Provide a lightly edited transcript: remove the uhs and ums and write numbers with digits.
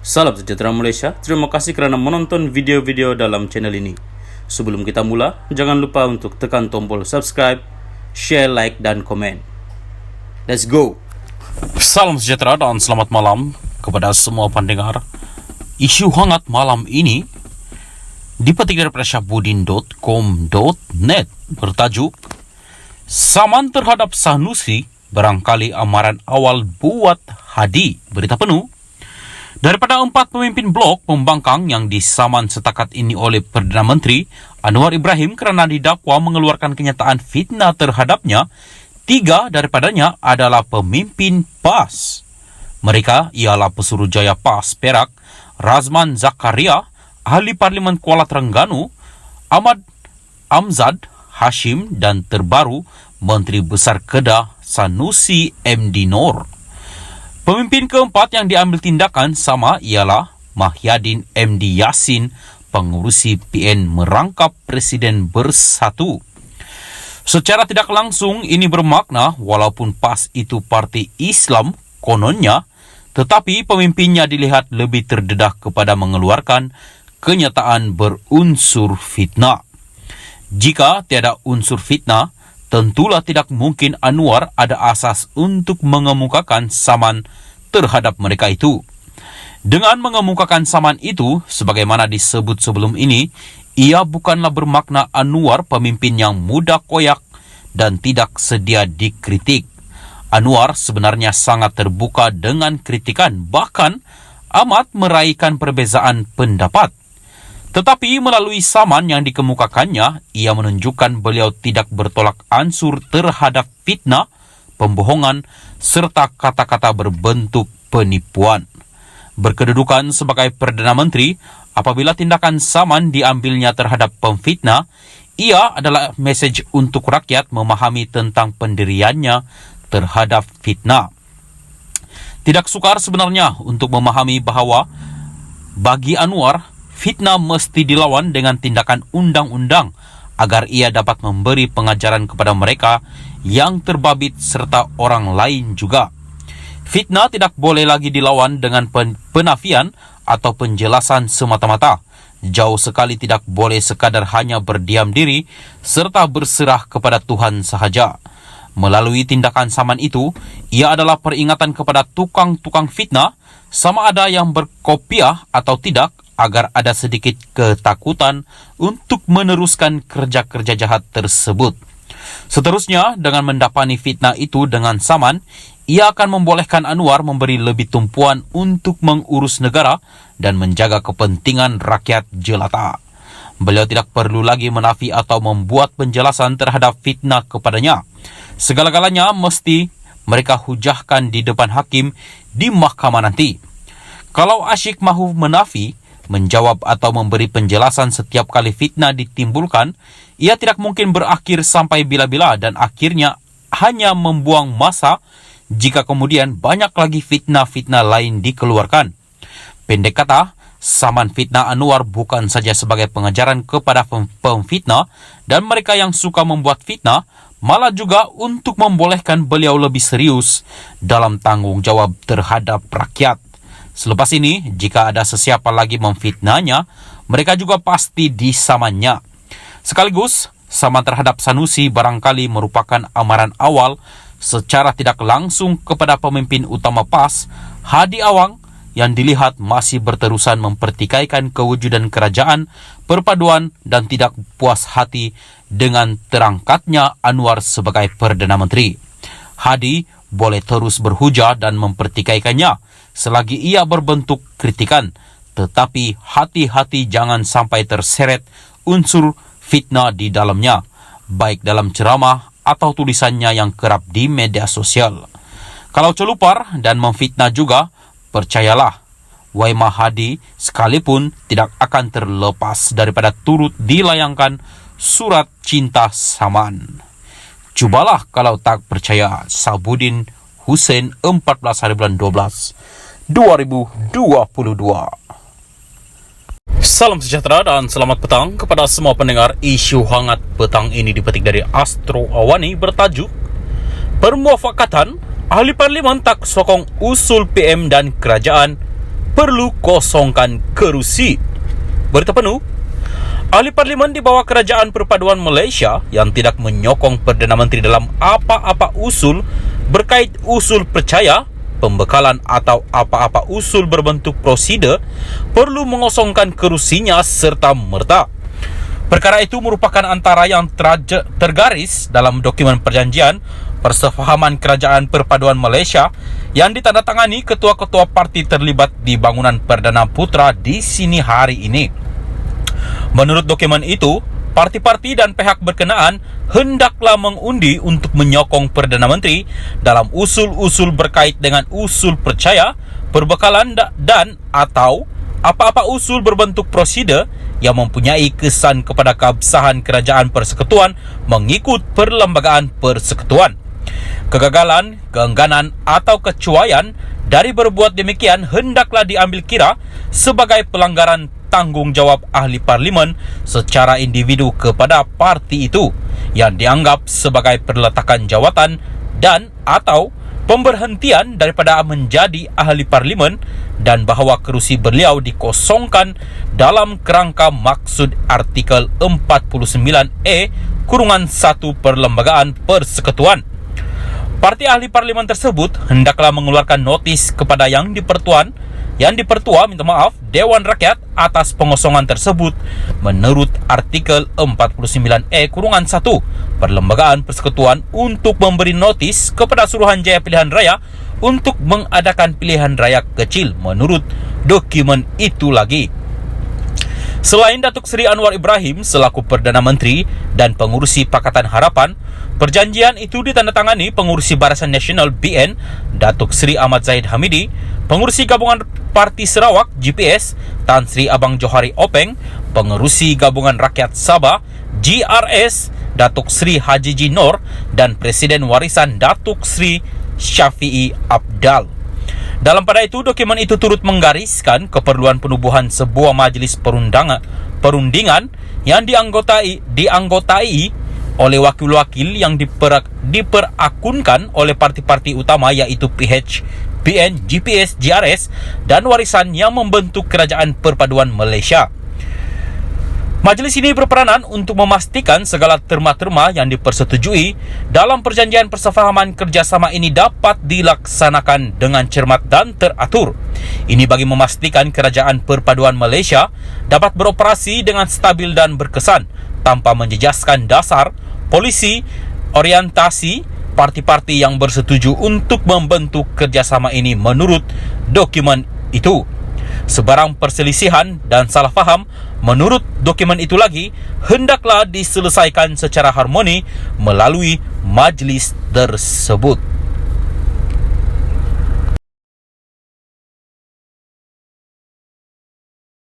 Salam sejahtera Malaysia, terima kasih kerana menonton video-video dalam channel ini. Sebelum kita mula, jangan lupa untuk tekan tombol subscribe, share, like, dan komen. Let's go! Salam sejahtera dan selamat malam kepada semua pendengar. Isu hangat malam ini dipetik daripada syahbudin.com.net bertajuk Saman terhadap Sanusi barangkali amaran awal buat Hadi. Berita penuh daripada 4 pemimpin blok pembangkang yang disaman setakat ini oleh Perdana Menteri Anwar Ibrahim kerana didakwa mengeluarkan kenyataan fitnah terhadapnya. 3 daripadanya adalah pemimpin PAS. Mereka ialah Pesuruhjaya PAS Perak, Razman Zakaria, Ahli Parlimen Kuala Terengganu, Ahmad Amzad Hashim dan terbaru Menteri Besar Kedah Sanusi MD Nor. Pemimpin keempat yang diambil tindakan sama ialah Mahyadin MD Yassin, pengurusi PN merangkap Presiden Bersatu. Secara tidak langsung ini bermakna walaupun PAS itu parti Islam kononnya, tetapi pemimpinnya dilihat lebih terdedah kepada mengeluarkan kenyataan berunsur fitnah. Jika tiada unsur fitnah, tentulah tidak mungkin Anwar ada asas untuk mengemukakan saman terhadap mereka itu. Dengan mengemukakan saman itu, sebagaimana disebut sebelum ini, ia bukanlah bermakna Anwar pemimpin yang mudah koyak dan tidak sedia dikritik. Anwar sebenarnya sangat terbuka dengan kritikan, bahkan amat meraihkan perbezaan pendapat. Tetapi melalui saman yang dikemukakannya, ia menunjukkan beliau tidak bertolak ansur terhadap fitnah, pembohongan, serta kata-kata berbentuk penipuan. Berkedudukan sebagai Perdana Menteri, apabila tindakan saman diambilnya terhadap pemfitnah, ia adalah mesej untuk rakyat memahami tentang pendiriannya terhadap fitnah. Tidak sukar sebenarnya untuk memahami bahawa bagi Anwar, fitnah mesti dilawan dengan tindakan undang-undang agar ia dapat memberi pengajaran kepada mereka yang terbabit serta orang lain juga. Fitnah tidak boleh lagi dilawan dengan penafian atau penjelasan semata-mata. Jauh sekali tidak boleh sekadar hanya berdiam diri serta berserah kepada Tuhan sahaja. Melalui tindakan saman itu, ia adalah peringatan kepada tukang-tukang fitnah, sama ada yang berkopiah atau tidak, agar ada sedikit ketakutan untuk meneruskan kerja-kerja jahat tersebut. Seterusnya, dengan mendapani fitnah itu dengan saman, ia akan membolehkan Anwar memberi lebih tumpuan untuk mengurus negara dan menjaga kepentingan rakyat jelata. Beliau tidak perlu lagi menafi atau membuat penjelasan terhadap fitnah kepadanya. Segala-galanya mesti mereka hujahkan di depan hakim di mahkamah nanti. Kalau asyik mahu menafi, menjawab atau memberi penjelasan setiap kali fitnah ditimbulkan, ia tidak mungkin berakhir sampai bila-bila dan akhirnya hanya membuang masa jika kemudian banyak lagi fitnah-fitnah lain dikeluarkan. Pendek kata, saman fitnah Anwar bukan saja sebagai pengajaran kepada pemfitnah dan mereka yang suka membuat fitnah, malah juga untuk membolehkan beliau lebih serius dalam tanggungjawab terhadap rakyat. Selepas ini, jika ada sesiapa lagi memfitnahnya, mereka juga pasti disamannya. Sekaligus, saman terhadap Sanusi barangkali merupakan amaran awal secara tidak langsung kepada pemimpin utama PAS, Hadi Awang, yang dilihat masih berterusan mempertikaikan kewujudan kerajaan, perpaduan dan tidak puas hati dengan terangkatnya Anwar sebagai Perdana Menteri. Hadi boleh terus berhujah dan mempertikaikannya selagi ia berbentuk kritikan, tetapi hati-hati jangan sampai terseret unsur fitnah di dalamnya, baik dalam ceramah atau tulisannya yang kerap di media sosial. Kalau celupar dan memfitnah juga, percayalah, Waimah Hadi sekalipun tidak akan terlepas daripada turut dilayangkan surat cinta saman. Cubalah kalau tak percaya. Sabudin Hussein 14 hari bulan 12 2022. Salam sejahtera dan selamat petang kepada semua pendengar. Isu hangat petang ini dipetik dari Astro Awani bertajuk Permuafakatan Ahli Parlimen tak sokong usul PM dan kerajaan perlu kosongkan kerusi. Berita penuh, ahli parlimen di bawah Kerajaan Perpaduan Malaysia yang tidak menyokong Perdana Menteri dalam apa-apa usul berkait usul percaya, pembekalan atau apa-apa usul berbentuk prosedur perlu mengosongkan kerusinya serta merta. Perkara itu merupakan antara yang tergaris dalam dokumen perjanjian persefahaman Kerajaan Perpaduan Malaysia yang ditandatangani ketua-ketua parti terlibat di bangunan Perdana Putra di sini hari ini. Menurut dokumen itu, parti-parti dan pihak berkenaan hendaklah mengundi untuk menyokong Perdana Menteri dalam usul-usul berkait dengan usul percaya, perbekalan dan atau apa-apa usul berbentuk prosedur yang mempunyai kesan kepada keabsahan kerajaan persekutuan mengikut perlembagaan persekutuan. Kegagalan, keengganan atau kecuaian dari berbuat demikian hendaklah diambil kira sebagai pelanggaran tanggungjawab ahli parlimen secara individu kepada parti itu yang dianggap sebagai perletakan jawatan dan atau pemberhentian daripada menjadi ahli parlimen dan bahawa kerusi beliau dikosongkan dalam kerangka maksud artikel 49A-1 Perlembagaan Persekutuan. Parti ahli parlimen tersebut hendaklah mengeluarkan notis kepada yang dipertua Dewan Rakyat atas pengosongan tersebut menurut artikel 49E-1 Perlembagaan Persekutuan untuk memberi notis kepada Suruhanjaya Pilihan Raya untuk mengadakan pilihan raya kecil menurut dokumen itu lagi. Selain Datuk Seri Anwar Ibrahim selaku Perdana Menteri dan pengurusi Pakatan Harapan, perjanjian itu ditandatangani pengurusi Barisan Nasional BN Datuk Seri Ahmad Zahid Hamidi, pengurusi Gabungan Parti Sarawak GPS Tan Sri Abang Johari Openg, pengurusi Gabungan Rakyat Sabah GRS Datuk Seri Haji Ji Noor dan Presiden Warisan Datuk Seri Syafiee Apdal. Dalam pada itu, dokumen itu turut menggariskan keperluan penubuhan sebuah majlis perundingan yang dianggotai oleh wakil-wakil yang diperakunkan oleh parti-parti utama iaitu PH, BN, GPS, GRS dan Warisan yang membentuk Kerajaan Perpaduan Malaysia. Majlis ini berperanan untuk memastikan segala terma-terma yang dipersetujui dalam perjanjian persefahaman kerjasama ini dapat dilaksanakan dengan cermat dan teratur. Ini bagi memastikan Kerajaan Perpaduan Malaysia dapat beroperasi dengan stabil dan berkesan tanpa menjejaskan dasar, polisi, orientasi parti-parti yang bersetuju untuk membentuk kerjasama ini menurut dokumen itu. Sebarang perselisihan dan salah faham menurut dokumen itu lagi hendaklah diselesaikan secara harmoni melalui majlis tersebut.